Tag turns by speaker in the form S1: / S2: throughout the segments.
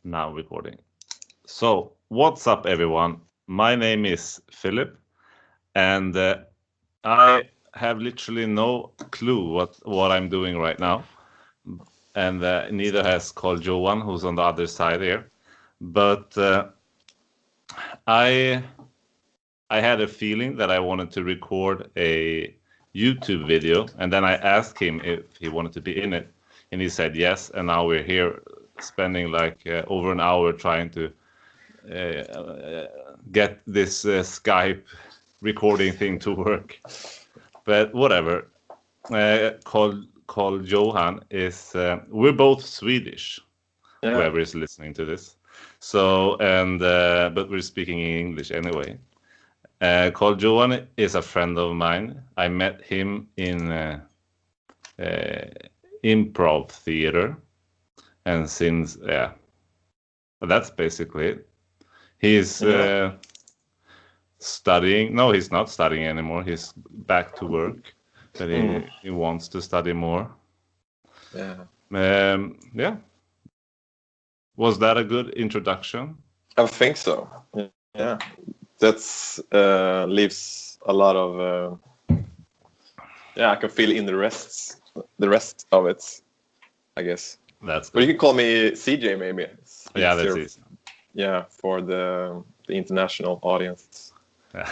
S1: Now recording. So, what's up, everyone? My name is Philip, and I have literally no clue what I'm doing right now, and neither has Carl Johan, who's on the other side here. But I I had a feeling that I wanted to record a YouTube video, and then I asked him if he wanted to be in it, and he said yes. And now we're here spending like over an hour trying to get this Skype recording thing to work. But whatever. Carl Johan is. We're both Swedish.
S2: Yeah.
S1: Whoever is listening to this. So but we're speaking in English anyway. Carl Johan is a friend of mine. I met him in improv theater, and since that's basically it. He's studying. No, he's not studying anymore. He's back to work, but he wants to study more.
S2: Yeah.
S1: Was that a good introduction?
S2: I think so. Yeah. That's leaves a lot of I can feel in the rest of it, I guess.
S1: That's good.
S2: But you can call me CJ maybe.
S1: Yeah, that's easy.
S2: Yeah, for the international audience.
S1: Yeah.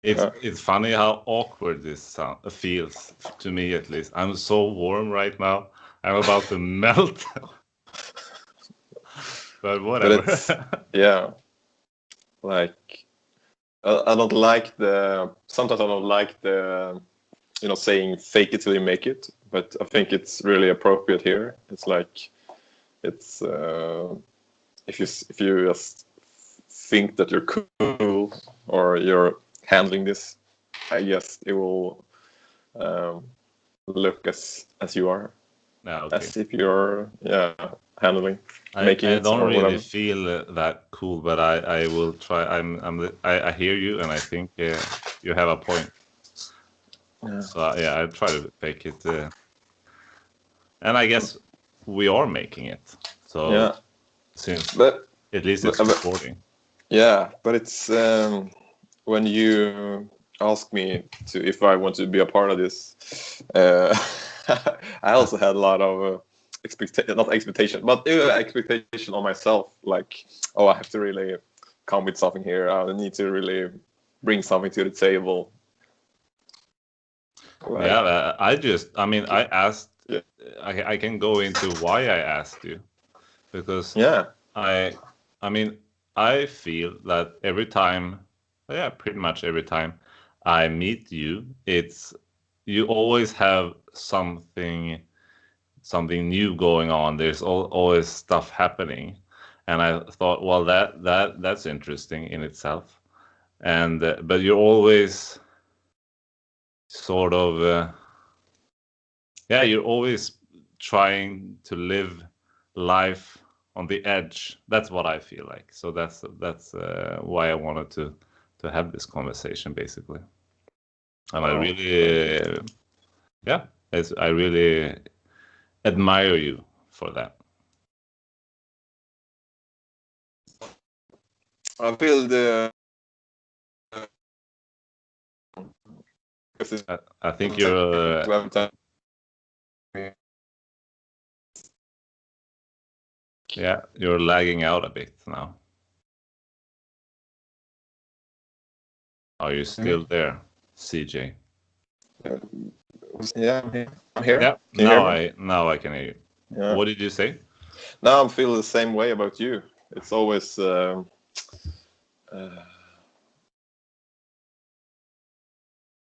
S1: It's funny how awkward this feels to me, at least. I'm so warm right now. I'm about to melt. But whatever.
S2: But like I don't like sometimes I don't like the saying fake it till you make it, but I think it's really appropriate here. It's like it's if you just think that you're cool or you're handling this, I guess it will look as you are.
S1: Okay.
S2: As if you're handling
S1: I don't really feel that cool, but I will try. I hear you, and I think you have a point.
S2: Yeah.
S1: So I try to make it, and I guess we are making it. So
S2: but
S1: at least it's recording.
S2: Yeah, but it's when you ask me if I want to be a part of this, I also had a lot of expectation on myself. Like, I have to really come with something here. I need to really bring something to the table.
S1: Like, I asked. Yeah. I can go into why I asked you, because I feel that every time, pretty much every time I meet you, you always have something new going on. There's always stuff happening, and I thought, well, that's interesting in itself. And but you're always sort of you're always trying to live life on the edge. That's what I feel like. So that's why I wanted to have this conversation, basically. And I really I really admire you for that.
S2: I feel
S1: I think you're you're lagging out a bit now. Are you still there, CJ?
S2: Yeah, I'm here.
S1: Yeah, now I can hear you. Yeah. What did you say?
S2: Now I'm feeling the same way about you. It's always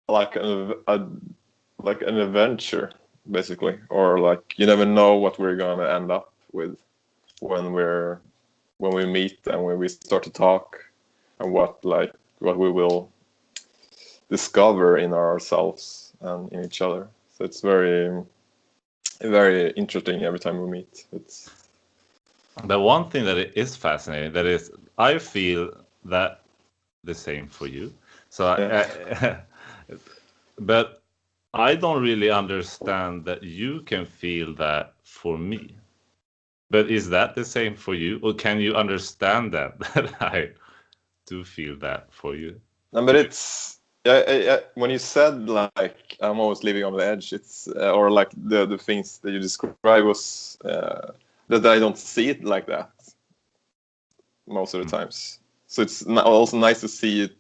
S2: like an adventure, basically, or like you never know what we're gonna end up with when we meet and when we start to talk, and what we will discover in ourselves and in each other. So it's very, very interesting every time we meet. It's
S1: the one thing that is fascinating. That is, I feel that the same for you. So, but I don't really understand that you can feel that for me. But is that the same for you, or can you understand that that I do feel that for you?
S2: No, but it's when you said like I'm always living on the edge, it's or like the things that you describe was that I don't see it like that most of the times. So it's also nice to see it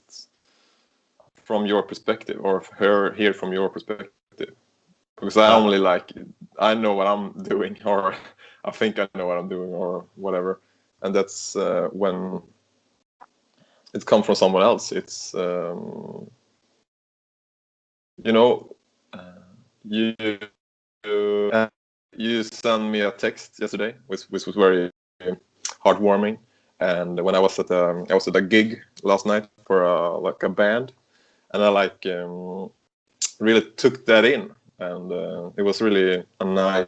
S2: from your perspective, or hear from your perspective, because I only like I know what I'm doing, or I think I know what I'm doing, or whatever, and that's when it comes from someone else. It's you know, you you sent me a text yesterday, which was very heartwarming. And when I was at a gig last night for like a band, and I like really took that in, and it was really a nice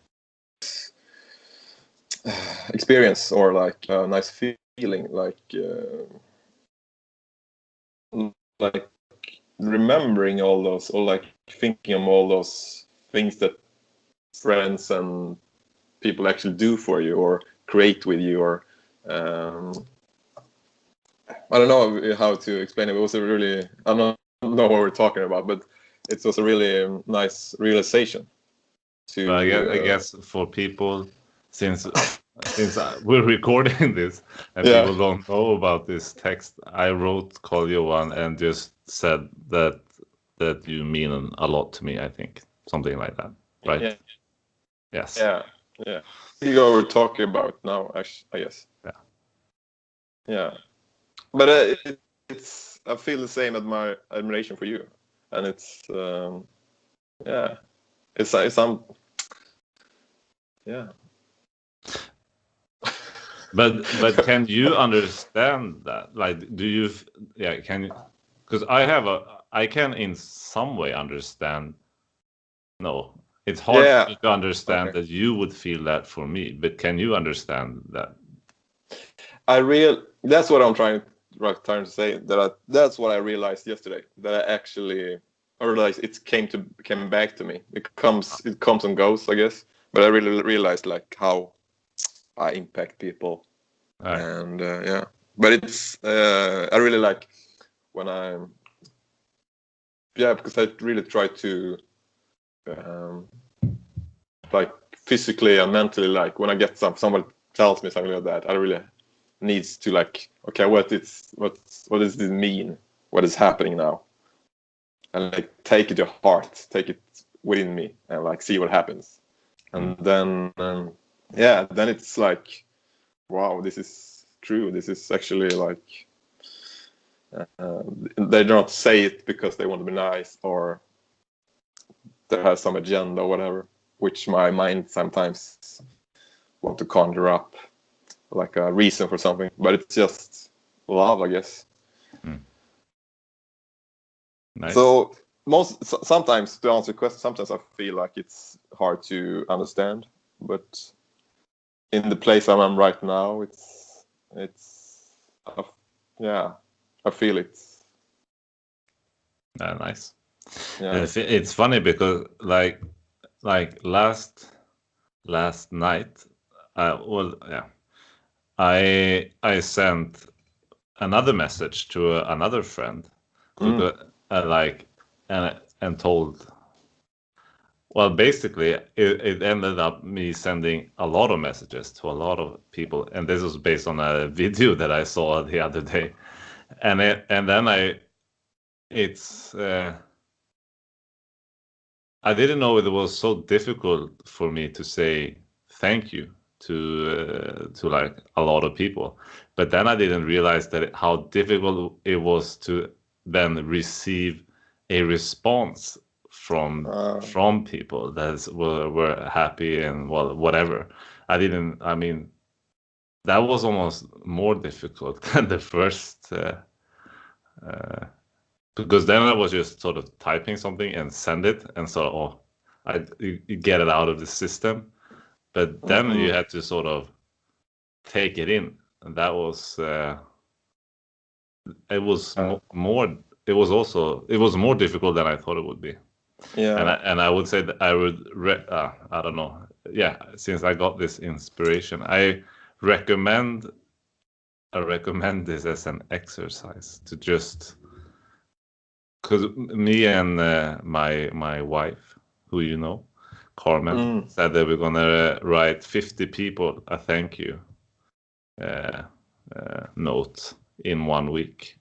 S2: experience, or like a nice feeling, like remembering all those, or like thinking of all those things that friends and people actually do for you, or create with you, or I don't know how to explain it. It was a really, I don't know what we're talking about, but it was a really nice realization.
S1: But I guess for people, since we're recording this and
S2: Yeah.
S1: people don't know about this text, I wrote Carl Johan and just said that you mean a lot to me. I think something like that, right?
S2: Yeah.
S1: Yes.
S2: Yeah. You know what we're talking about now, actually, I guess.
S1: Yeah.
S2: Yeah. But it's I feel the same admiration for you, and it's yeah, it's some yeah.
S1: But can you understand that? Like, do you? Yeah, can you? Because I can in some way understand. No, it's hard
S2: Yeah.
S1: for me to understand
S2: Okay.
S1: that you would feel that for me. But can you understand that?
S2: That's what I'm trying to say. That's what I realized yesterday. That I actually realized it came back to me. It comes and goes, I guess. But I really realized like how I impact people,
S1: Right.
S2: and yeah. But it's I really like when because I really try to um, like physically and mentally, like when I get someone tells me something like that, I really needs to like, okay, what does this mean? What is happening now? And like take it to heart, take it within me, and like see what happens. And then then it's like, wow, this is true. This is actually like they don't say it because they want to be nice, or they have some agenda or whatever, which my mind sometimes want to conjure up like a reason for something, but it's just love, I guess.
S1: Nice.
S2: So sometimes, to answer your question, sometimes I feel like it's hard to understand, but in the place I'm right now, yeah, I feel it.
S1: Nice.
S2: Yeah.
S1: It's funny because like last night, I sent another message to another friend, because like and told. Well, basically, it ended up me sending a lot of messages to a lot of people, and this was based on a video that I saw the other day, and then it's I didn't know it was so difficult for me to say thank you to like a lot of people, but then I didn't realize that how difficult it was to then receive a response from people that were happy and well whatever. I mean that was almost more difficult than the first uh, because then I was just sort of typing something and send it, and so you get it out of the system. But then you had to sort of take it in, and that was it was more. It was more difficult than I thought it would be.
S2: Yeah.
S1: And I would say that I would I don't know. Yeah, since I got this inspiration, recommend I recommend this as an exercise to just because me and my wife, who you know, Carmen, said that we're gonna write 50 people a thank you note in 1 week,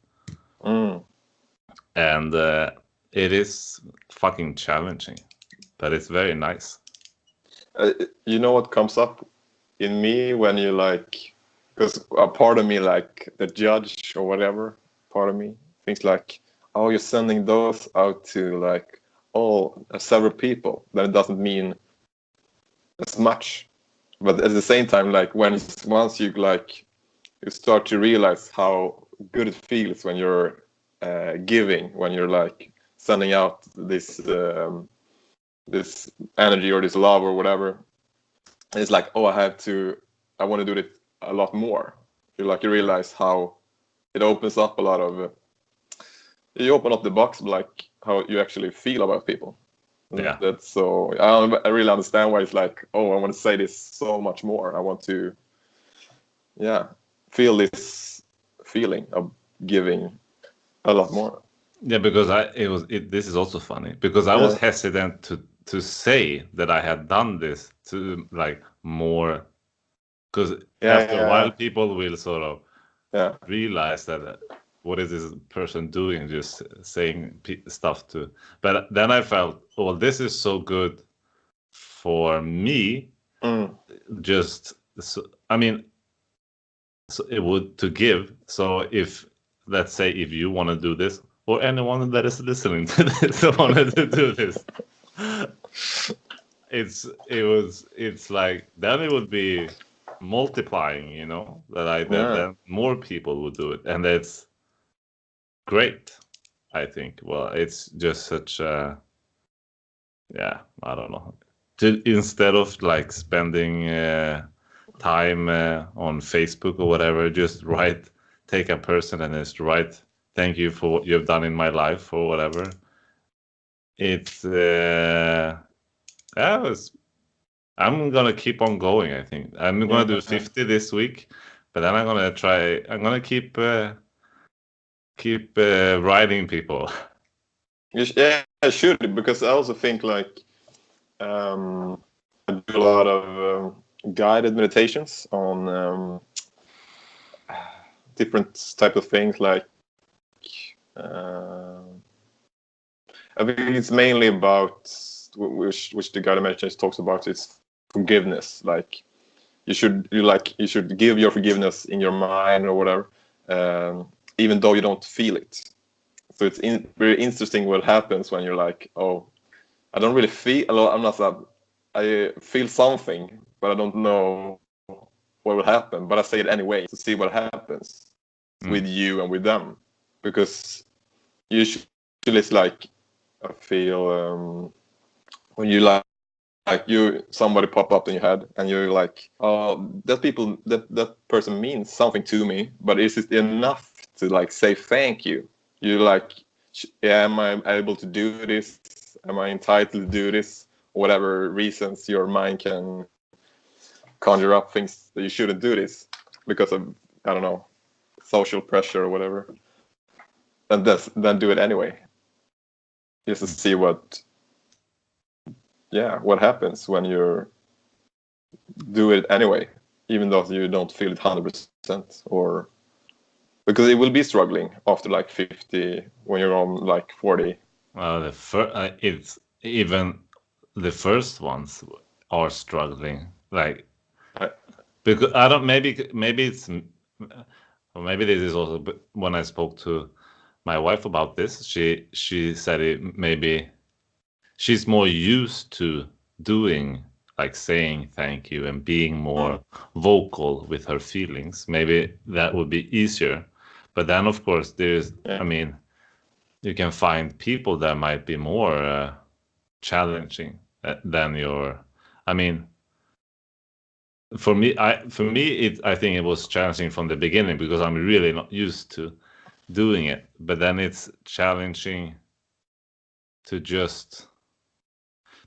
S1: and it is fucking challenging, but it's very nice.
S2: You know what comes up in me when you like, because a part of me, like the judge or whatever, part of me thinks like, oh, you're sending those out to like several people. Then it doesn't mean as much. But at the same time, like once you like, you start to realize how good it feels when you're giving, when you're like sending out this energy or this love or whatever. And it's like, oh, I want to do it a lot more. You realize how it opens up a lot of. You open up the box, like how you actually feel about people.
S1: Yeah,
S2: that's so. I really understand why it's like, oh, I want to say this so much more. I want to, feel this feeling of giving a lot more.
S1: Yeah, because this is also funny because I was hesitant to say that I had done this to like more, because after a while people will sort of realize that what is this person doing, just saying stuff to. But then I felt, well, this is so good for me. Just I mean, so it would to give. So if, let's say, if you want to do this, or anyone that is listening to this wanted to do this, it's like then it would be multiplying, then more people would do it, and it's great, I think. Well, it's just such a, I don't know, instead of like spending time on Facebook or whatever, just take a person and just write thank you for what you've done in my life or whatever. It's I'm gonna keep on going. I think I'm gonna do 50 this week, but then I'm gonna keep writing people.
S2: Yeah, I should, because I also think like I do a lot of guided meditations on different type of things. Like I think it's mainly about which the guided meditation talks about. It's forgiveness. Like you should give your forgiveness in your mind or whatever, even though you don't feel it. So it's very interesting what happens when you're like, oh, I don't really feel. I feel something, but I don't know what will happen. But I say it anyway to see what happens with you and with them, because usually it's like I feel when you somebody pop up in your head and you're like, oh, that person means something to me, but is it enough to like say thank you? You're like, am I able to do this? Am I entitled to do this? Whatever reasons your mind can conjure up things that you shouldn't do this because of, I don't know, social pressure or whatever. And then do it anyway. Just to see what happens when you do it anyway, even though you don't feel it 100%, or because it will be struggling after like 50 when you're on like 40.
S1: Well, it's even the first ones are struggling, like because I don't, maybe it's, or maybe this is also, but when I spoke to my wife about this, she said it maybe she's more used to doing, like saying thank you and being more vocal with her feelings. Maybe that would be easier. But then, of course, I mean, you can find people that might be more challenging than I mean, for me, I think it was challenging from the beginning because I'm really not used to doing it. But then it's challenging to just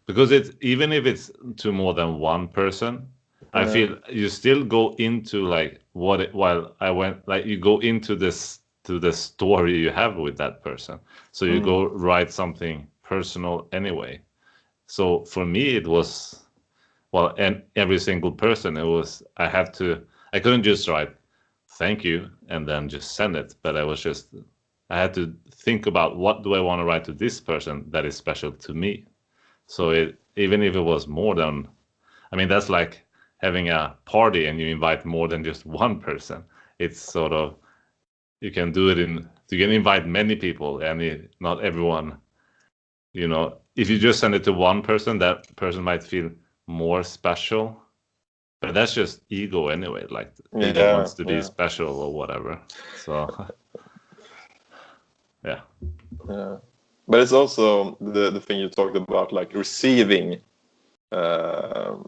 S1: because it's even if it's to more than one person, I feel you still go into like while I went like you go into this to the story you have with that person, so you go write something personal anyway. So for me it was well, and every single person it was I couldn't just write thank you and then just send it, but I had to think about what do I want to write to this person that is special to me. So even if it was more than, I mean, that's like having a party and you invite more than just one person. It's sort of, you can do it you can invite many people and not everyone, if you just send it to one person, that person might feel more special. But that's just ego anyway. Like ego wants to be special or whatever. So, yeah.
S2: Yeah. But it's also the thing you talked about, like receiving back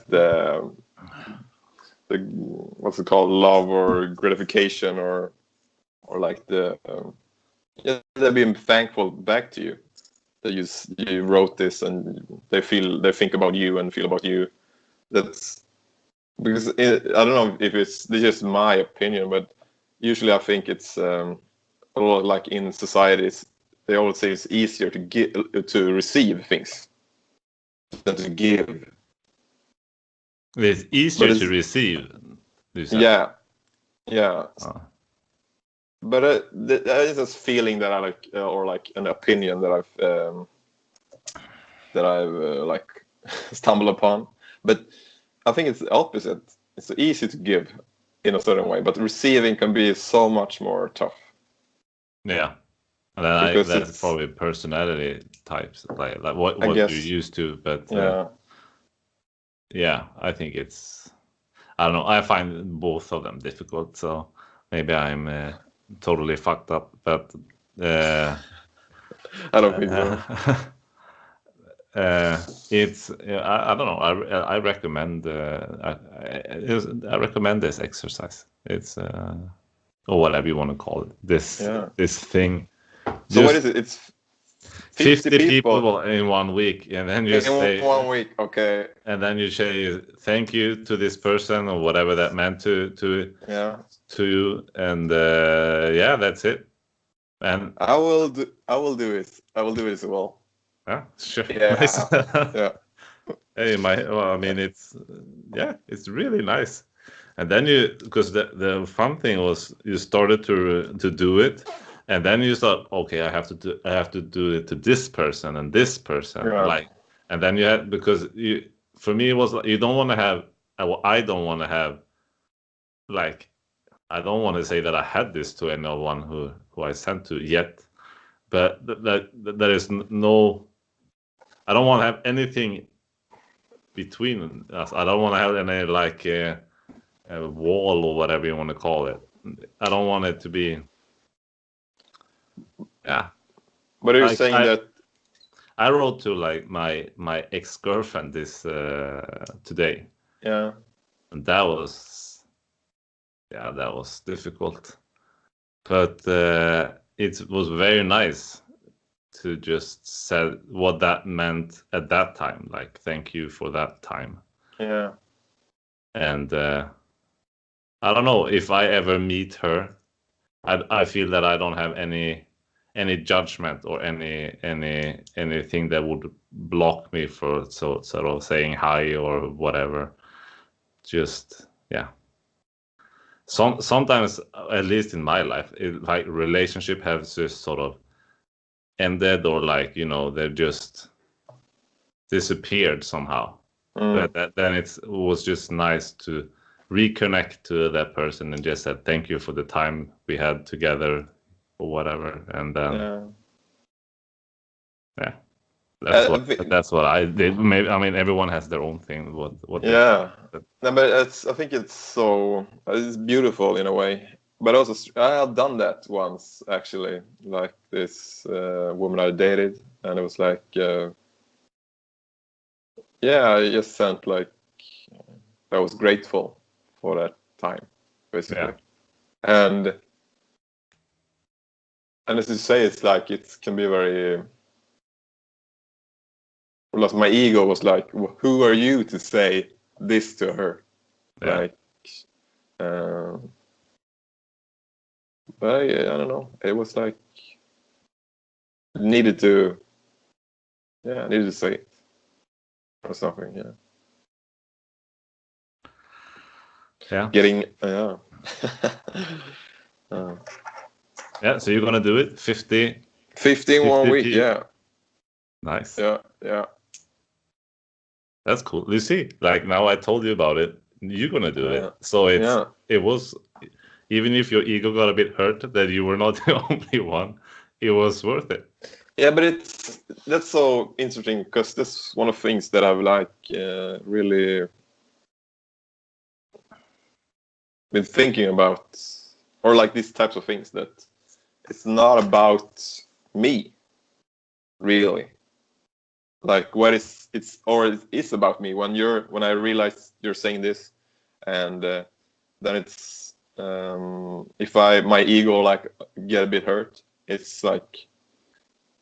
S2: the what's it called, love or gratification or like they're being thankful back to you that you wrote this and they think about you and feel about you. That's because I don't know if this is just my opinion, but usually I think it's a lot like in societies they always say it's easier to receive things than to give.
S1: It's easier to receive.
S2: Yeah. Oh. But that is a feeling that I like, or like an opinion that I've like stumbled upon. But I think it's the opposite. It's easy to give in a certain way, but receiving can be so much more tough.
S1: Yeah, and that's probably personality types, like what you're used to. But yeah, I think I don't know. I find both of them difficult, so maybe I'm totally fucked up. But
S2: I don't think so.
S1: It's I don't know. I recommend I recommend this exercise. It's or whatever you want to call it. This thing.
S2: So what is it? It's
S1: 50 people in 1 week, and then you say
S2: 1 week, okay.
S1: And then you say thank you to this person or whatever that meant to you, and that's it. And
S2: I will do it. I will do it as well.
S1: Yeah, sure.
S2: Yeah.
S1: Nice.
S2: Yeah.
S1: Hey, I mean, it's really nice. And then because the fun thing was you started to do it, and then you thought, okay, I have to do it to this person and this person, and then you had because for me it was like, you don't want to have, I don't want to have, like, I don't want to say that I had this to anyone who I sent to yet, but there is no. I don't want to have anything between us. I don't want to have any like a wall or whatever you want to call it. I don't want it to be. Yeah.
S2: But are you saying that?
S1: I wrote to like my ex-girlfriend this today.
S2: Yeah.
S1: And that was difficult, but it was very nice to just say what that meant at that time, like thank you for that time.
S2: Yeah.
S1: And I don't know if I ever meet her, I feel that I don't have any judgment or anything that would block me for sort of saying hi or whatever. Just sometimes, at least in my life, like relationship has just sort of ended, or like they've just disappeared somehow. But then it was just nice to reconnect to that person and just said thank you for the time we had together or whatever, and then that's what I did. Maybe, I mean, everyone has their own thing. What
S2: no, but I think it's beautiful in a way. But also, I have done that once actually, like this woman I dated, and it was like, I just sent like I was grateful for that time, basically, and as you say, it's like it can be very plus my ego was like, who are you to say this to her?
S1: Yeah.
S2: Like, but yeah, I don't know. It was like needed to, I needed to say it or something. Yeah.
S1: Yeah.
S2: Getting yeah.
S1: Yeah. So you're gonna do it 50.
S2: 15 1 week.
S1: 50.
S2: Yeah.
S1: Nice.
S2: Yeah.
S1: That's cool. You see, like now I told you about it. You're gonna do
S2: Yeah.
S1: it. So
S2: Yeah.
S1: it was, even if your ego got a bit hurt that you were not the only one, it was worth it.
S2: Yeah, but that's so interesting because that's one of the things that I've like really been thinking about, or like these types of things, that it's not about me, really. Like what is it's or it is about me when I realize you're saying this, and then it's if my ego like get a bit hurt, it's like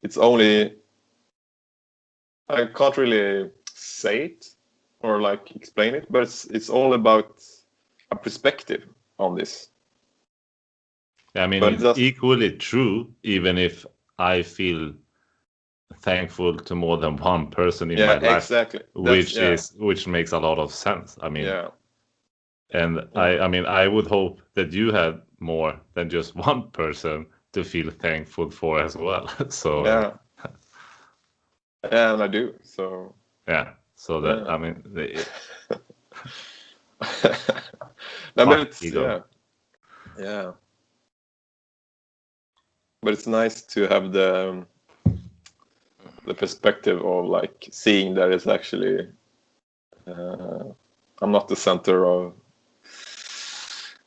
S2: it's only I can't really say it or like explain it, but it's all about a perspective on this.
S1: I mean,
S2: But
S1: it's equally true, even if I feel thankful to more than one person in my life,
S2: exactly.
S1: which makes a lot of sense. I mean, and I mean, I would hope that you had more than just one person to feel thankful for as well. So
S2: and I do. So
S1: yeah, so that I mean,
S2: no, but it's
S1: ego.
S2: yeah. But it's nice to have the perspective of like seeing that it's actually I'm not the center of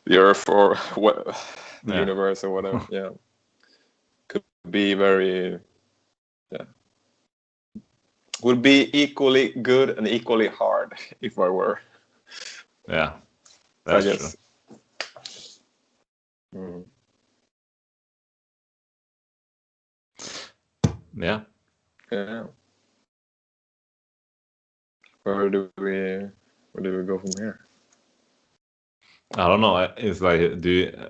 S2: the earth or the universe or whatever. Yeah, could be very would be equally good and equally hard if I were.
S1: Yeah, that's
S2: I guess.
S1: True. Yeah.
S2: Where do we go from here?
S1: I don't know. It's like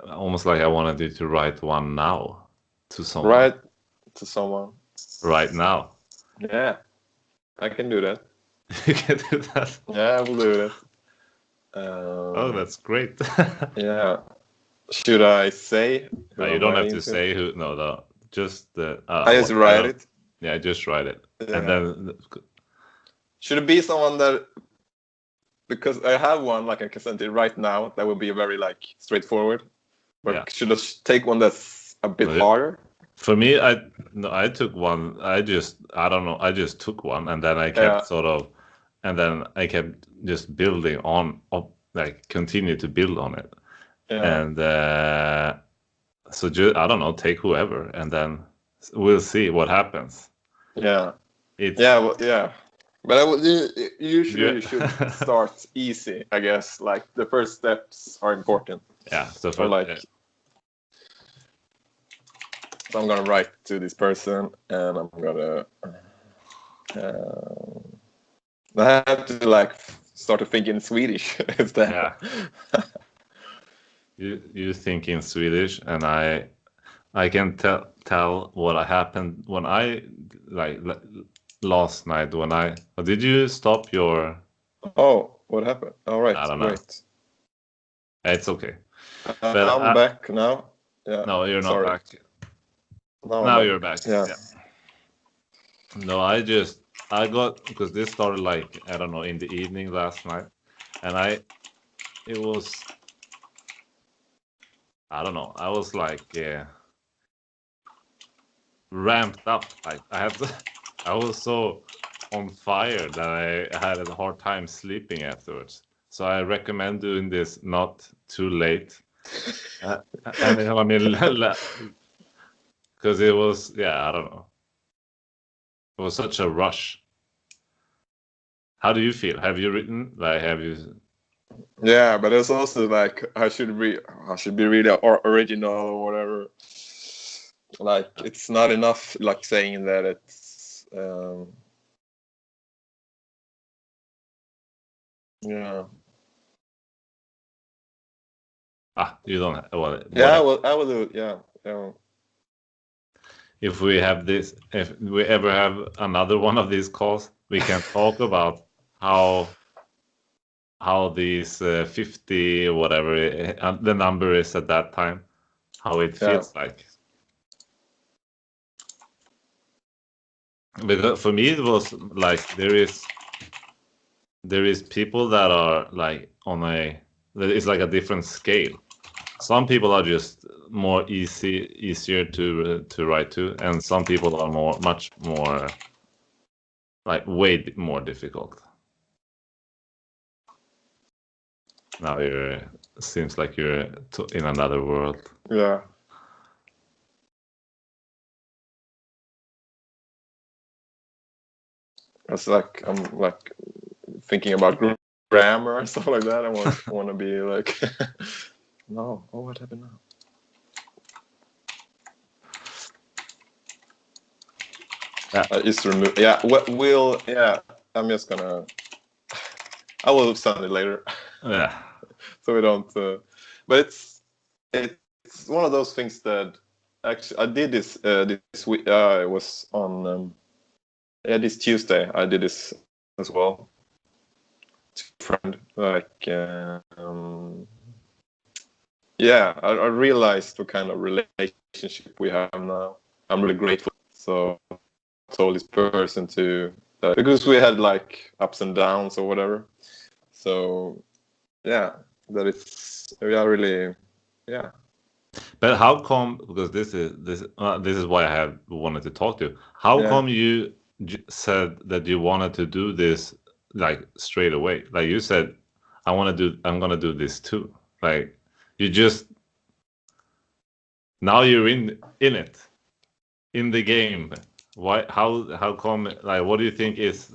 S1: almost like I wanted you to write one now to someone.
S2: Write to someone.
S1: Right now.
S2: Yeah, I can do that.
S1: You can do that.
S2: Yeah, I will do that.
S1: Oh, that's great.
S2: Yeah. Should I say?
S1: No, you don't have to say who. No. Just
S2: I just write it.
S1: Yeah, just write it, and then.
S2: Should it be someone that? Because I have one like I can send it right now. That would be very like straightforward. But should I take one that's a bit harder?
S1: For me, I took one. I don't know. I just took one, and then I kept and then I kept just building on, like continue to build on it, and so I don't know. Take whoever, and then we'll see what happens.
S2: Yeah. But usually you should start easy, I guess. Like the first steps are important.
S1: Yeah. So
S2: so I'm gonna write to this person, and I'm gonna. I have to like start to think in Swedish instead.
S1: Yeah. You think in Swedish, and I can tell what happened when I like last night when did you stop your?
S2: Oh, what happened? All right,
S1: I don't know. It's okay.
S2: But I'm back now. Yeah.
S1: No, you're not back. Now you're back. Yeah. No, I got, because this started like, I don't know, in the evening last night, and it was, I don't know, I was like ramped up. Like I was so on fire that I had a hard time sleeping afterwards. So I recommend doing this not too late. And I mean, because it was, I don't know. It was such a rush. How do you feel? Have you written? Like, have you?
S2: Yeah, but it's also like I should be really original or whatever. Like it's not enough like saying that it's Yeah.
S1: You don't. Well,
S2: Yeah,
S1: whatever.
S2: I will do it. Yeah. Yeah.
S1: If we have this, if we ever have another one of these calls, we can talk about how these 50 or whatever the number is at that time, how it
S2: Yeah.
S1: feels like. Because for me, it was like there is people that are like it's like a different scale. Some people are just easier to write to, and some people are much more like way more difficult. Now seems like you're in another world.
S2: Yeah. It's like I'm like thinking about grammar and stuff like that. I want to be like, no. Oh, what happened now? Just remove. Yeah. We'll. Yeah. I'm just gonna. I will send it later.
S1: Yeah.
S2: So we don't. But it's one of those things that actually I did this week. It was on this Tuesday. I did this as well. To a friend, like yeah, I realized what kind of relationship we have now. I'm really grateful. So I told this person to because we had like ups and downs or whatever. So yeah, that it's really yeah.
S1: But how come? Because this is why I have wanted to talk to you. How come you said that you wanted to do this like straight away? Like you said, I'm gonna do this too. Like you just now you're in it, in the game. Why? How come? Like, what do you think is?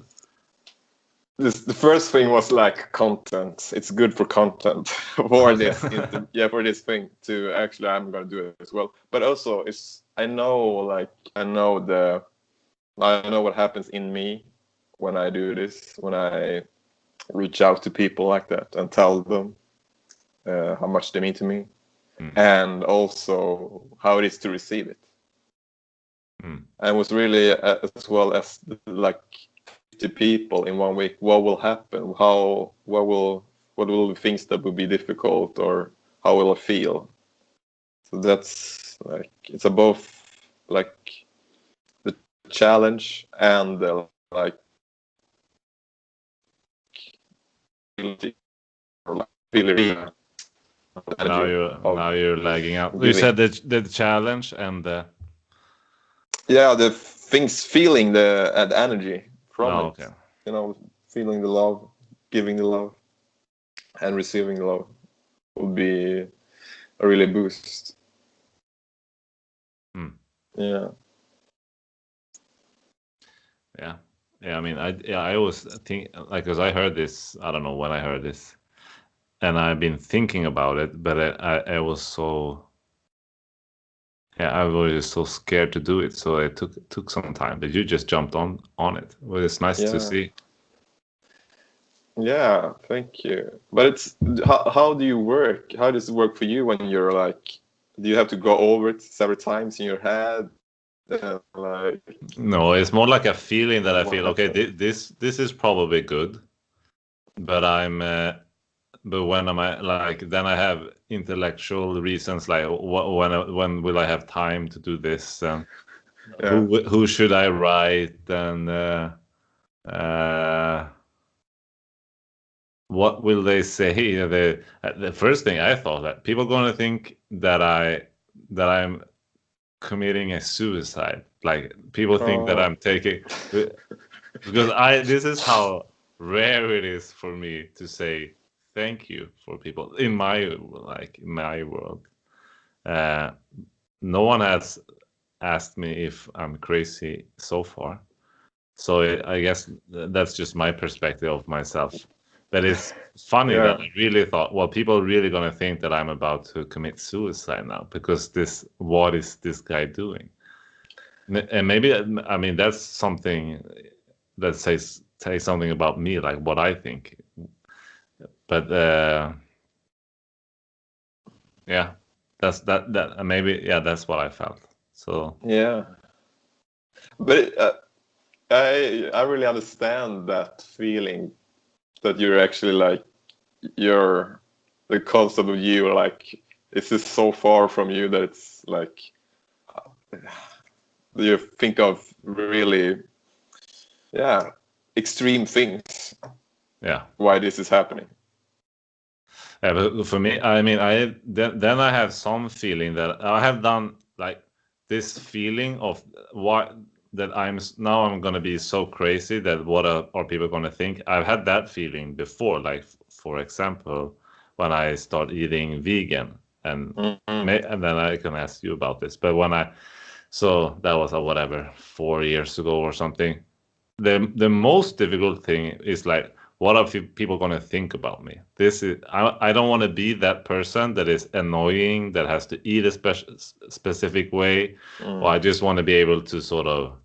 S2: The first thing was like content. It's good for content for this. For this thing to actually, I'm gonna do it as well. But also, I know what happens in me when I do this. When I reach out to people like that and tell them how much they mean to me, and also how it is to receive it. And it was really as well as like to people in 1 week. What will happen? What will be things that will be difficult, or how will I feel? So that's like it's both like the challenge and the like feeling.
S1: Now you're lagging out. You said the challenge and the
S2: the things feeling the energy from it.
S1: Okay.
S2: You know, feeling the love, giving the love, and receiving the love would be a really boost. Yeah.
S1: Yeah. I mean, I always think like because I heard this. I don't know when I heard this, and I've been thinking about it, but I was so. Yeah, I was just so scared to do it, so it took some time. But you just jumped on it. Well, it's nice to see.
S2: Yeah, thank you. But it's how do you work? How does it work for you when you're like? Do you have to go over it several times in your head? Like
S1: no, it's more like a feeling that I feel. Okay, this is probably good, but but when am I like? Then I have intellectual reasons like when will I have time to do this? And who should I write? And what will they say? The first thing I thought that people are going to think that I'm committing a suicide. Like people think that I'm taking because this is how rare it is for me to say thank you for people in my world. No one has asked me if I'm crazy so far. So I guess that's just my perspective of myself. But it's funny that I really thought, well, people are really going to think that I'm about to commit suicide now because what is this guy doing? And maybe, I mean, that's something that says something about me, like what I think. but yeah, that maybe, yeah, that's what I felt. So
S2: Yeah, but I really understand that feeling that you're actually like you're the concept of you like it's just so far from you that it's like you think of really extreme things
S1: yeah.
S2: why this is happening.
S1: Yeah, but for me, I mean, then I have some feeling that I have done like this feeling of what that now I'm gonna be so crazy that what are people gonna think? I've had that feeling before, like for example, when I start eating vegan, and and then I can ask you about this. But so that was whatever 4 years ago or something. The most difficult thing is like, what are people going to think about me? I don't want to be that person that is annoying, that has to eat a specific way, or I just want to be able to sort of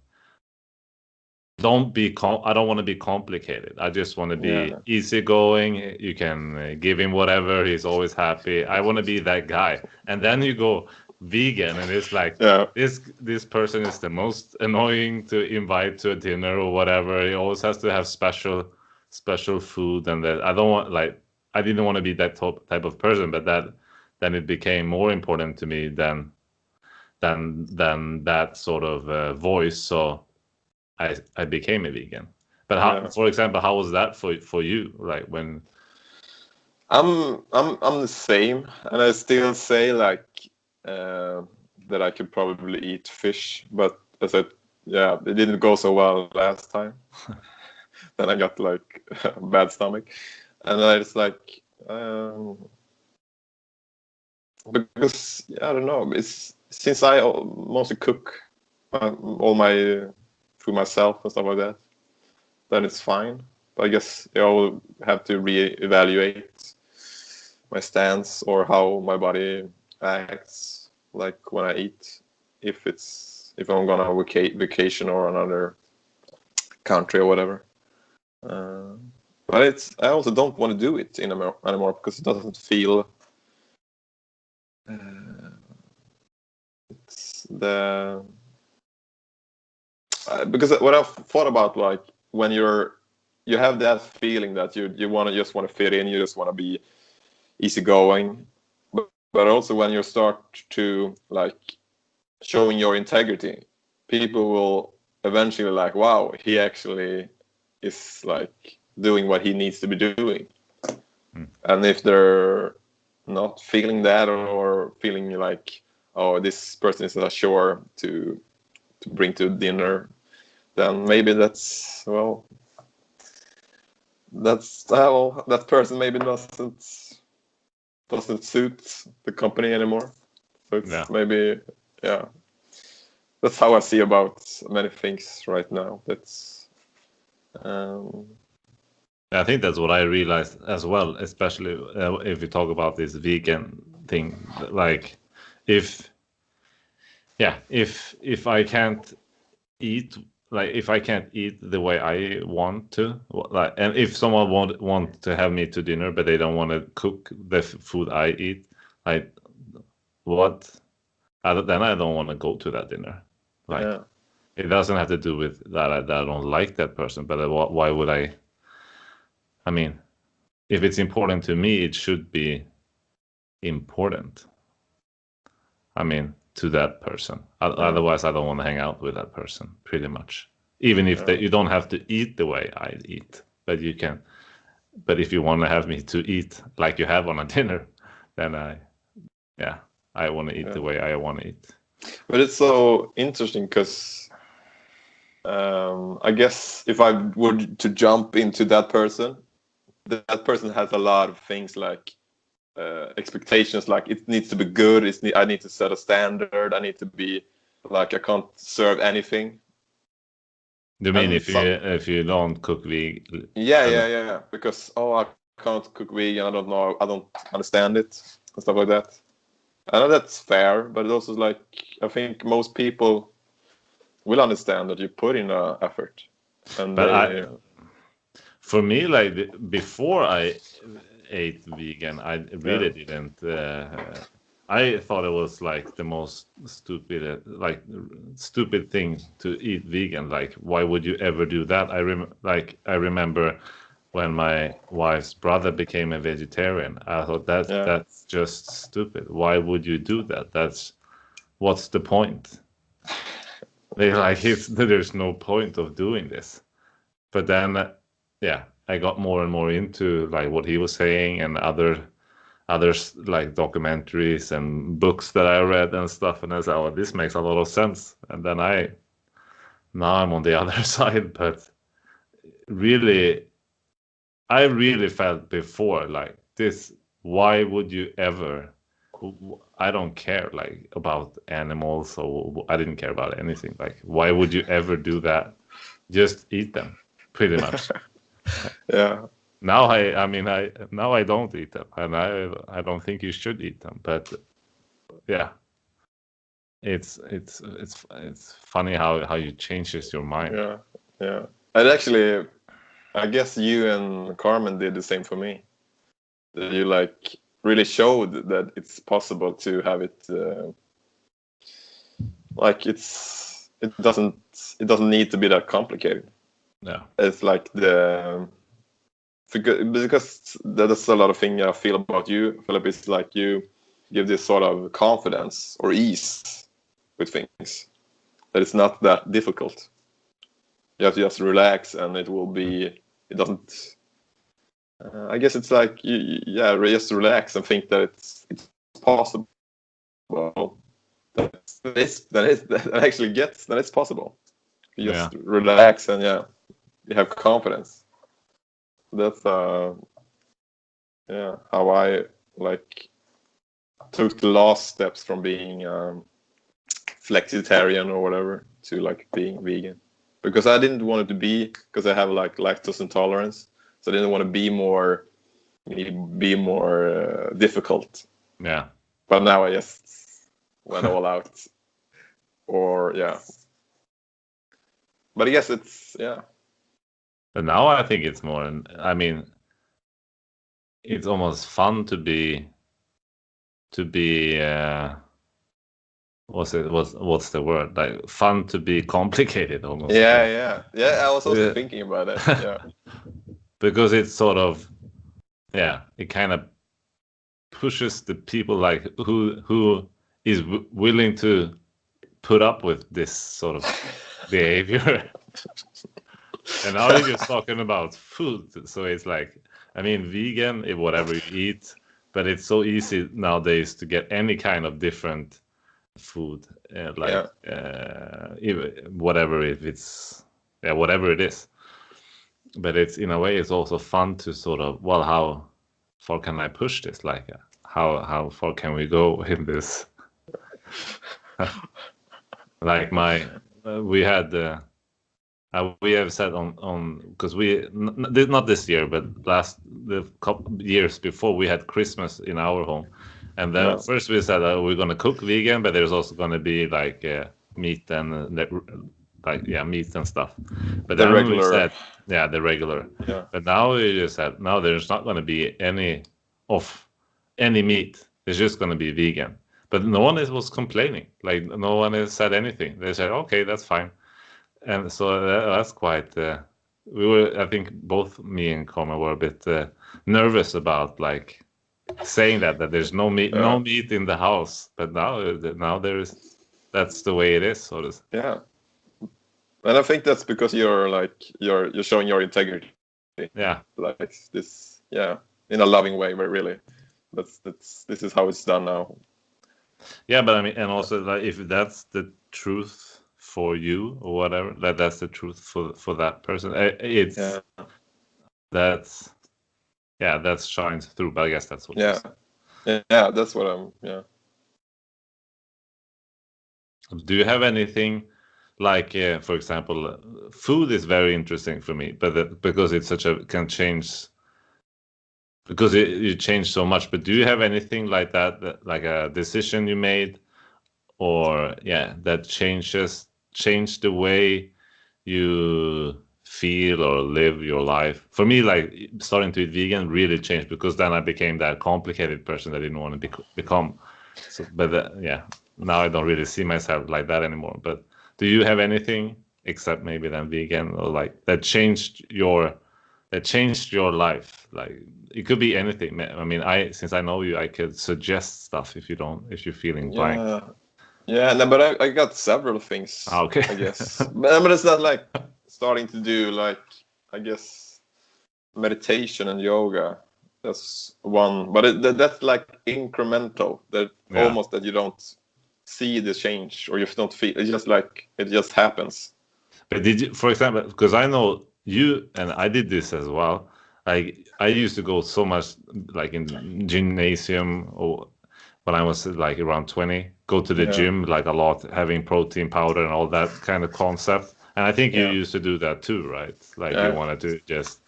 S1: I don't want to be complicated. I just want to be easygoing. You can give him whatever, he's always happy. I want to be that guy. And then you go vegan, and it's like this person is the most annoying to invite to a dinner or whatever. He always has to have special food, and that I don't want, like, I didn't want to be that type of person, but then it became more important to me than that sort of voice. So I became a vegan. But how, for example, how was that for you? Like when
S2: I'm the same, and I still say like that I could probably eat fish, but as it didn't go so well last time. Then I got like a bad stomach, and I just like because I don't know. It's since I mostly cook all my food myself and stuff like that, then it's fine. But I guess I'll have to reevaluate my stance or how my body acts like when I eat, if I'm gonna vacation or another country or whatever. But I also don't want to do it anymore because it doesn't feel. It's the because what I've thought about, like when you have that feeling that you just want to fit in, you just want to be easygoing, but also when you start to like showing your integrity, people will eventually like, wow, he actually is like doing what he needs to be doing. And if they're not feeling that or feeling like, oh, this person is not sure to bring to dinner, then maybe that's that person maybe doesn't suit the company anymore. So it's maybe that's how I see about many things right now. That's
S1: I think that's what I realized as well, especially if you talk about this vegan thing. Like, if I can't eat, like if I can't eat the way I want to, like, and if someone want to have me to dinner, but they don't want to cook the food I eat, like then I don't want to go to that dinner. Like, it doesn't have to do with that I don't like that person, but why would I? I mean, if it's important to me, it should be important. I mean, to that person. Otherwise, I don't want to hang out with that person, pretty much. Even if you don't have to eat the way I eat, but you can. But if you want to have me to eat like you have on a dinner, then I want to eat the way I want to eat.
S2: But it's so interesting because I guess if I were to jump into that person has a lot of things like expectations, like it needs to be good. I need to set a standard. I need to be like, I can't serve anything.
S1: You mean if you don't cook vegan?
S2: Yeah. Because I can't cook vegan. I don't know. I don't understand it and stuff like that. I know that's fair, but it also like I think most people will understand that you put in an effort. And
S1: but for me, like before ate vegan. I really didn't. I thought it was like the most stupid, stupid thing to eat vegan. Like, why would you ever do that? I remember when my wife's brother became a vegetarian. I thought that's just stupid. Why would you do that? What's the point? There's no point of doing this. But then, I got more and more into like what he was saying and others like documentaries and books that I read and stuff, and I said, "Oh, this makes a lot of sense." And then now I'm on the other side, but really, I really felt before like this. Why would you ever? I don't care like about animals, or I didn't care about anything. Like, why would you ever do that? Just eat them, pretty much.
S2: Yeah.
S1: Now I don't eat them, and I don't think you should eat them. But yeah, it's funny how you changes your mind.
S2: Yeah. And actually, I guess you and Carmen did the same for me. That you like really showed that it's possible to have it. Like it doesn't need to be that complicated.
S1: Yeah.
S2: It's like because that's a lot of thing I feel about you, Philip. It's like you give this sort of confidence or ease with things that it's not that difficult. You have to just relax, and it doesn't. I guess it's like just relax and think that it's possible. That it's possible. You just relax and you have confidence. That's how I like took the last steps from being flexitarian or whatever to like being vegan, because I didn't want it to be, because I have like lactose intolerance, so I didn't want to be more difficult.
S1: Yeah.
S2: But now I just went all out. But I guess it's
S1: But now I think it's more. I mean, it's almost fun to be. What's the word? Like, fun to be complicated almost.
S2: Yeah. I was also thinking about it. Yeah.
S1: Because it's sort of, it kind of pushes the people like who is willing to put up with this sort of behavior. And now you're just talking about food, so it's like, I mean, vegan, whatever you eat, but it's so easy nowadays to get any kind of different food, whatever it is. But it's, in a way, it's also fun to sort of, well, how far can I push this? Like, how far can we go in this? Like we have said on because not this year, but the couple years before, we had Christmas in our home, and then first we said we're gonna cook vegan, but there's also gonna be like meat and meat and stuff. But then we said the regular. Yeah. But now we just said no, there's not gonna be any meat. It's just gonna be vegan. But no one was complaining. Like, no one has said anything. They said, okay, that's fine. And so that's quite. I think both me and Carmen were a bit nervous about like saying that there's no meat in the house. But now there is. That's the way it is. So to say.
S2: Yeah, and I think that's because you're showing your integrity.
S1: Yeah.
S2: Like this. Yeah, in a loving way, but really, this is how it's done now.
S1: Yeah, but I mean, and also like if that's the truth for you or whatever, that's the truth for that person. That shines through. But I guess that's what.
S2: Yeah, that's what I'm. Yeah.
S1: Do you have anything like, for example, food is very interesting for me, but because it's can change. Because you change so much, but do you have anything like that, like a decision you made, or that changed the way you feel or live your life. For me, like starting to eat vegan really changed because then I became that complicated person that I didn't want to become. So, but yeah, now I don't really see myself like that anymore. But do you have anything except maybe then vegan or like that changed your life? Like it could be anything. I mean, since I know you, I could suggest stuff if you're feeling blank.
S2: Yeah, no, but I got several things,
S1: Okay.
S2: I guess. But it's not like starting to do like, I guess, meditation and yoga. That's one, but that's like incremental. That almost that you don't see the change or you don't feel. It's just like it just happens.
S1: But did you, for example, because I know you and I did this as well. I used to go so much like in gymnasium or when I was like around 20, go to the gym like a lot, having protein powder and all that kind of concept. And I think you used to do that too, right? Like you wanted to just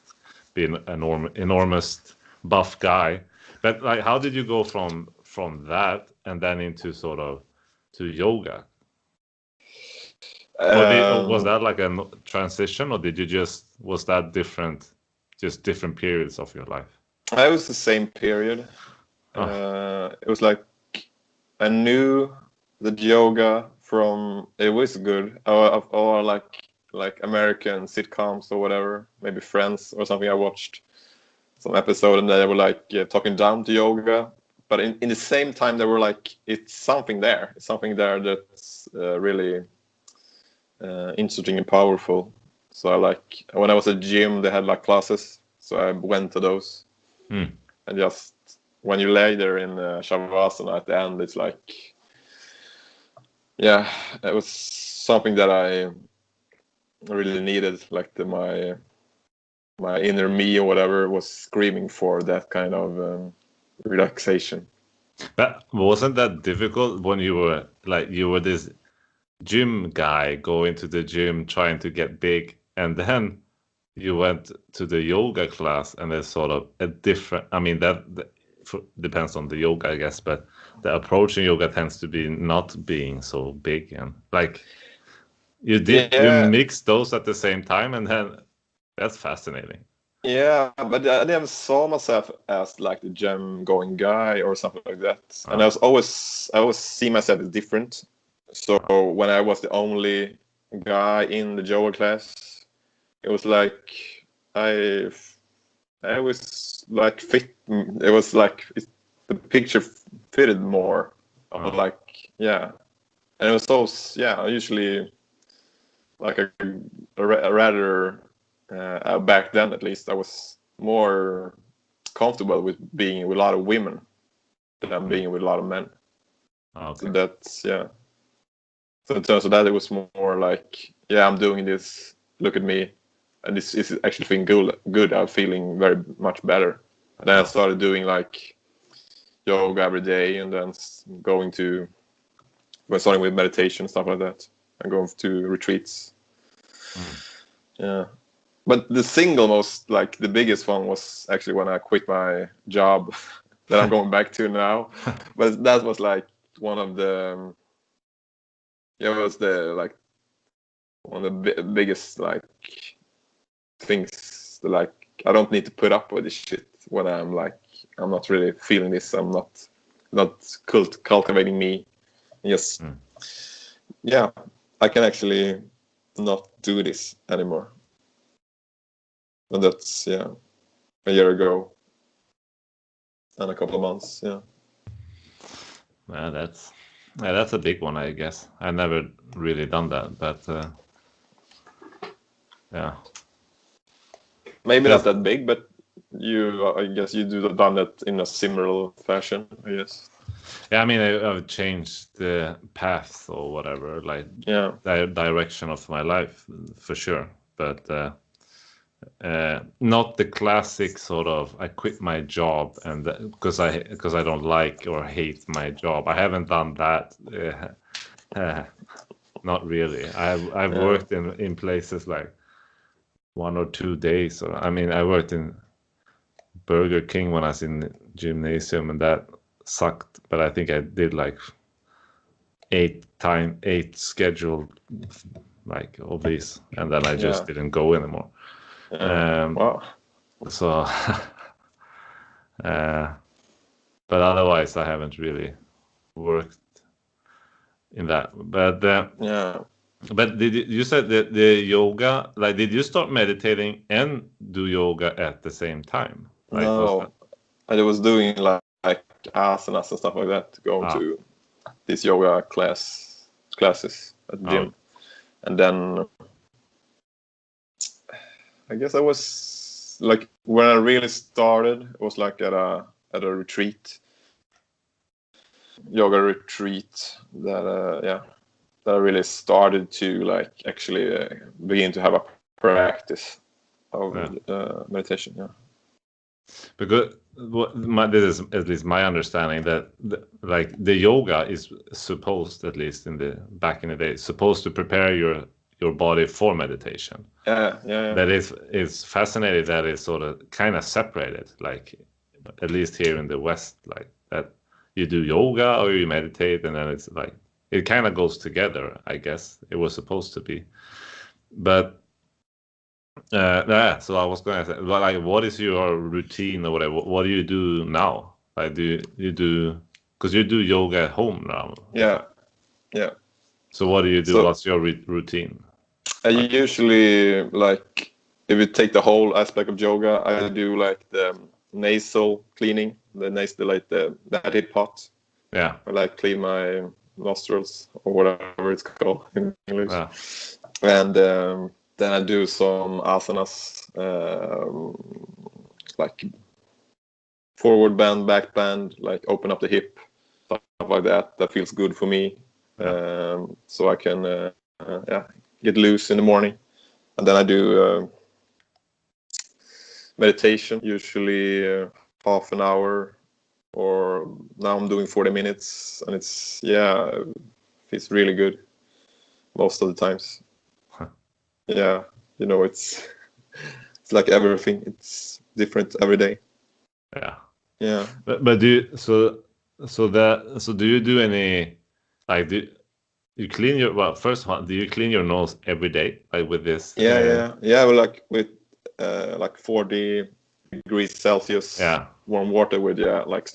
S1: be an enormous buff guy. But like, how did you go from that and then into sort of to yoga? Was that like a transition, or did you was that different, just different periods of your life?
S2: It was the same period. It was like I knew the yoga from it was good, or like American sitcoms or whatever, maybe Friends or something. I watched some episode and they were like talking down to yoga, but in the same time they were like it's something there that's really interesting and powerful. So I like when I was at gym they had like classes, so I went to those. And just when you lay there in Shavasana at the end, it's like it was something that I really needed, like my inner me or whatever was screaming for that kind of relaxation.
S1: But wasn't that difficult when you were this gym guy going to the gym trying to get big, and then you went to the yoga class and there's sort of a different, I mean that depends on the yoga, I guess, but the approach in yoga tends to be not being so big, and like you mix those at the same time, and then that's fascinating.
S2: Yeah, but I never saw myself as like the gym going guy or something like that. And I always see myself as different. So when I was the only guy in the yoga class, it was like I was like fit. It was like the picture fitted more. Like and it was so usually like a rather. Back then, at least, I was more comfortable with being with a lot of women than being with a lot of men.
S1: Okay.
S2: So that's So in terms of that, it was more like, I'm doing this. Look at me, and this is actually feeling good. I'm feeling very much better. And then I started doing like yoga every day, and then starting with meditation stuff like that, and going to retreats. Yeah. But the single most, like the biggest one was actually when I quit my job that I'm going back to now. But that was like one of the, it was like one of the biggest like things that, like, I don't need to put up with this shit when I'm not really feeling this. I'm not cultivating me. Yes. I can actually not do this anymore. And that's a year ago and a couple of months. Yeah.
S1: That's a big one, I guess. I never really done that, but
S2: maybe not that big, but I guess you done it in a similar fashion, I guess.
S1: Yeah, I mean, I've changed the path or whatever, like the direction of my life for sure, but not the classic sort of I quit my job and because I don't like or hate my job. I haven't done that. Not really. I've worked in places like 1 or 2 days. Or I mean, I worked in Burger King when I was in gymnasium, and that sucked. But I think I did like 8 scheduled like of these, and then I just didn't go anymore.
S2: Wow.
S1: So, but otherwise, I haven't really worked in that. But but you said that the yoga, like, did you start meditating and do yoga at the same time? Like,
S2: No, I was doing like asanas and stuff like that, going to these yoga classes at the gym, and then I guess I was like, when I really started, it was like at a retreat, yoga retreat, that I really started to like actually begin to have a practice of meditation. Yeah.
S1: Because this is at least my understanding that like the yoga is supposed, at least back in the day, supposed to prepare your body for meditation.
S2: Yeah.
S1: That is fascinating that it's sort of kind of separated, like at least here in the West, like that you do yoga or you meditate, and then it's like it kind of goes together. I guess it was supposed to be, but so I was going to say, like, what is your routine or whatever? What do you do now? Like, do you do, because you do yoga at home now?
S2: Yeah.
S1: So what do you do? What's your routine?
S2: I usually, like, if you take the whole aspect of yoga, I do like the nasal cleaning, like the neti pot.
S1: Yeah.
S2: I like clean my nostrils or whatever it's called in English.
S1: Yeah.
S2: And then I do some asanas, like forward bend, back bend, like open up the hip, stuff like that. That feels good for me. Yeah. So I can get loose in the morning. And then I do meditation, usually half an hour, or now I'm doing 40 minutes, and it's really good most of the times. Yeah, it's like everything. It's different every day. Yeah.
S1: But do you, so do you do any, like, do you clean first of all, do you clean your nose every day, like with this?
S2: Yeah. Well, like with like 40 degrees Celsius, warm water with like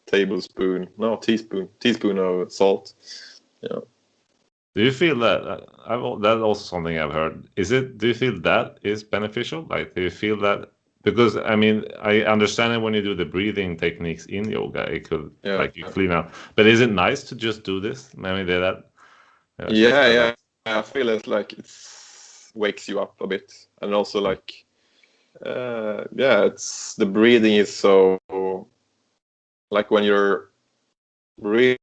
S2: teaspoon of salt. Yeah.
S1: Do you feel that that's also something I've heard? Do you feel that is beneficial? Like, do you feel that? Because I mean, I understand it when you do the breathing techniques in yoga, it could like you clean out. But is it nice to just do this? I mean,
S2: yeah. I feel it's like it wakes you up a bit, and also like it's the breathing is so, like, when you're really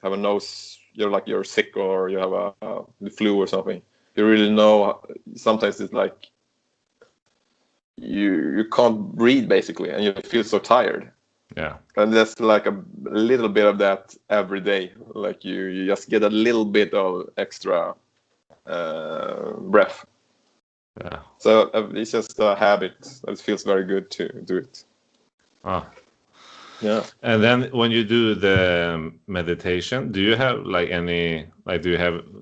S2: have a nose, you're sick or you have the flu or something, you really know sometimes it's like you can't breathe basically, and you feel so tired.
S1: Yeah.
S2: And that's like a little bit of that every day, like you just get a little bit of extra breath.
S1: Yeah.
S2: So it's just a habit. It feels very good to do it. Yeah.
S1: And then when you do the meditation, do you have like do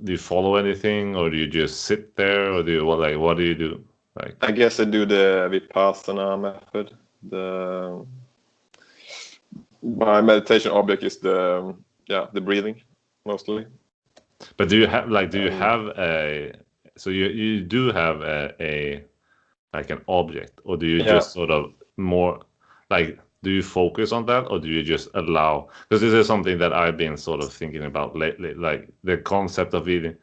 S1: you follow anything, or do you just sit there, or what do you do? Like,
S2: I guess I do the Vipassana method. My meditation object is the breathing mostly.
S1: But do you have so you do have a like an object, or do you just sort of more like, do you focus on that, or do you just allow? Because this is something that I've been sort of thinking about lately, like the concept of either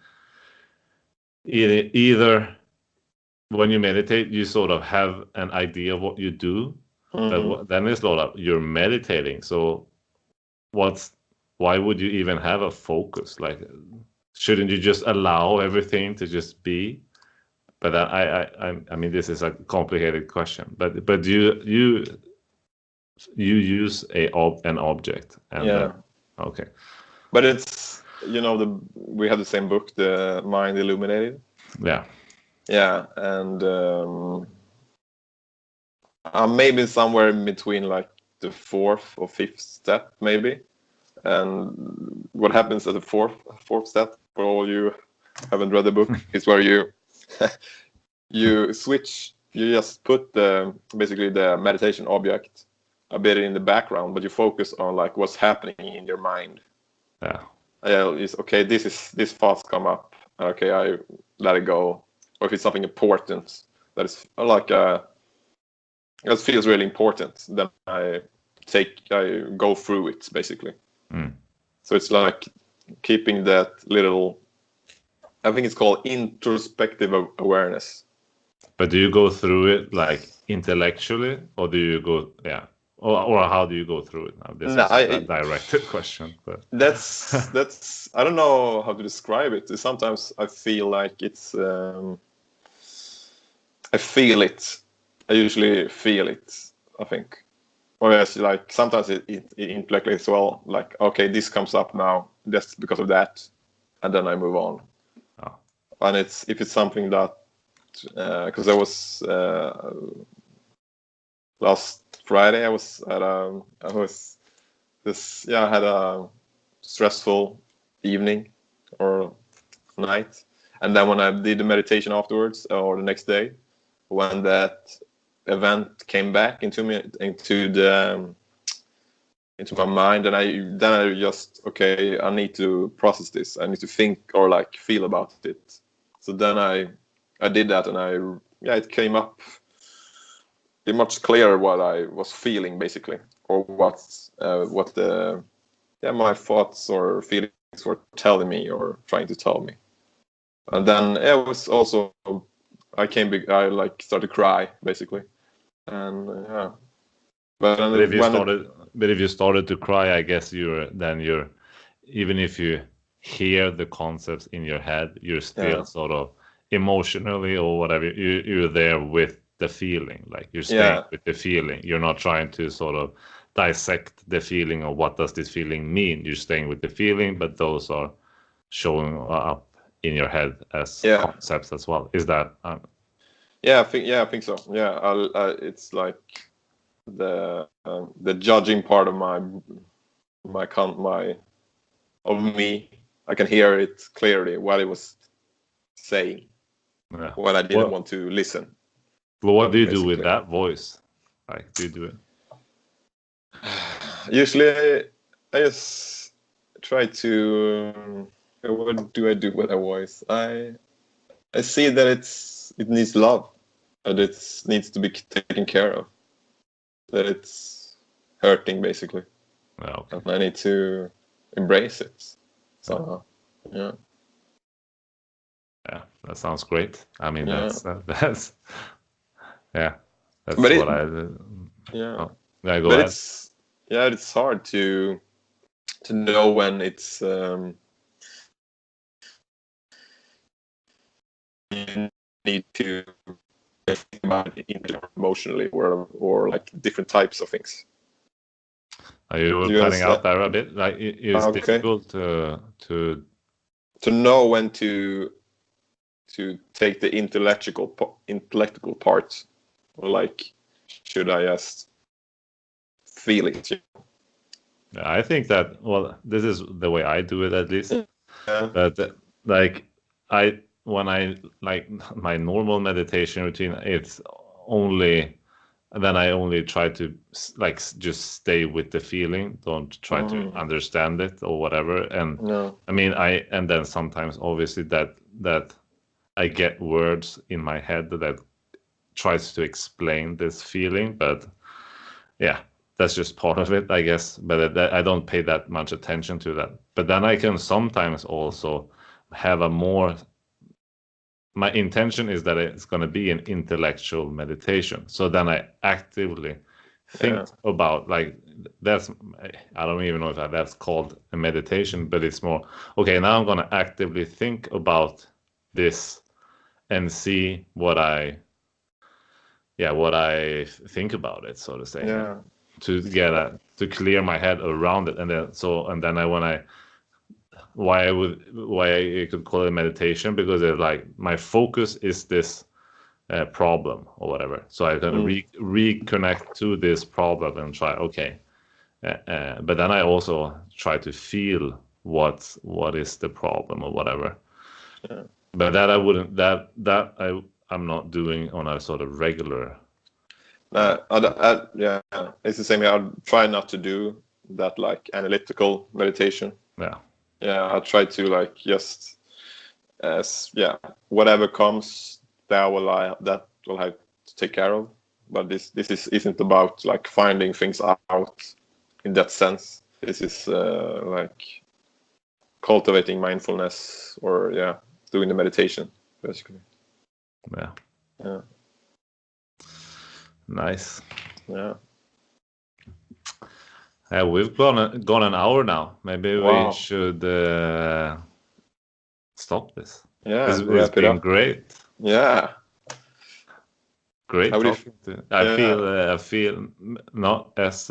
S1: when you meditate, you sort of have an idea of what you do, but then it's a lot of you're meditating. So why would you even have a focus? Like, shouldn't you just allow everything to just be? But I mean, this is a complicated question. But you use an object, and okay.
S2: But it's we have the same book, The Mind Illuminated. Yeah, and I'm maybe somewhere in between, like the fourth or fifth step, maybe. And what happens at the fourth step for all you haven't read the book, is where you you switch. You just put basically the meditation object a bit in the background, but you focus on like what's happening in your mind.
S1: Yeah.
S2: It's okay. This thoughts come up. Okay, I let it go. Or if it's something important that is like that feels really important, then I go through it basically. So it's like keeping that little. I think it's called introspective awareness.
S1: But do you go through it like intellectually, or do you go, or how do you go through it? Now, this is a directed question, but
S2: that's I don't know how to describe it. Sometimes I feel like it's I feel it. I usually feel it, I think. Or yes, like sometimes it intellectually as well. Like, okay, this comes up now. That's because of that, and then I move on.
S1: Oh.
S2: And if it's something that because I was last Friday I had a stressful evening or night, and then when I did the meditation afterwards or the next day, when that event came back into my mind, and I just okay, I need to process this. I need to think or like feel about it. So then I did that, and it came up much clearer what I was feeling basically, or what my thoughts or feelings were telling me or trying to tell me. And then it was also I like started to cry basically, and yeah. But
S1: if you started to cry, I guess you're even if you hear the concepts in your head, you're still sort of emotionally or whatever, you're there with the feeling, like you're staying with the feeling. You're not trying to sort of dissect the feeling or what does this feeling mean. You're staying with the feeling, but those are showing up in your head as concepts as well. Is that
S2: I think so. It's like the judging part of me. I can hear it clearly what it was saying when I didn't want to listen.
S1: Well, what do you do with that voice? Like, do you do it?
S2: Usually, I just try to. What do I do with a voice? I see that it needs love, and it needs to be taken care of. That it's hurting basically, and I need to embrace it somehow. Yeah.
S1: Yeah, that sounds great. I mean, that's that's
S2: but
S1: what I do.
S2: Yeah.
S1: Oh, yeah, go
S2: but
S1: ahead.
S2: it's hard to know when it's you need to think about it emotionally or like different types of things.
S1: Are you cutting out there a bit? Like it's difficult to
S2: know when to take the intellectual part, or like should I just feel it?
S1: Yeah, I think that this is the way I do it at least. But like when I like my normal meditation routine, it's only. And then I only try to like just stay with the feeling. Don't try to understand it or whatever. And I mean, and then sometimes obviously that I get words in my head that tries to explain this feeling. But yeah, that's just part of it, I guess. But I don't pay that much attention to that. But then I can sometimes also have my intention is that it's going to be an intellectual meditation. So then I actively think about like I don't even know if that's called a meditation, but it's more, okay, now I'm going to actively think about this and see what I think about it, so to say. To clear my head around it. And then why I could call it meditation, because it's like my focus is this problem or whatever, so I can reconnect to this problem and try but then I also try to feel what is the problem or whatever.
S2: Yeah.
S1: But that I wouldn't I'm not doing on a sort of regular.
S2: Yeah, it's the same. I try not to do that like analytical meditation.
S1: Yeah,
S2: I try to like just whatever comes, that will have to take care of. But this isn't about like finding things out in that sense. This is like cultivating mindfulness, or doing the meditation basically.
S1: Yeah. Nice.
S2: Yeah.
S1: We've gone an hour now. Maybe
S2: Wow.
S1: we should stop this.
S2: Yeah,
S1: It's been great.
S2: Yeah.
S1: Great talking to. I feel not as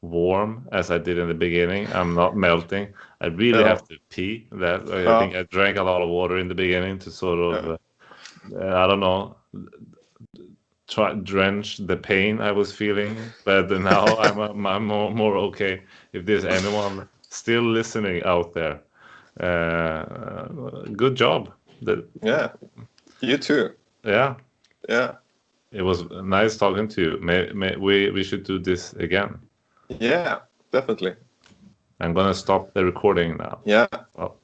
S1: warm as I did in the beginning. I'm not melting. I really have to pee. I think I drank a lot of water in the beginning to sort of I don't know, drench the pain I was feeling. But now I'm more okay. If there's anyone still listening out there, good job.
S2: You too.
S1: Yeah.
S2: It
S1: was nice talking to you. We should do this again.
S2: Yeah, definitely.
S1: I'm gonna stop the recording now.
S2: Yeah.
S1: Well.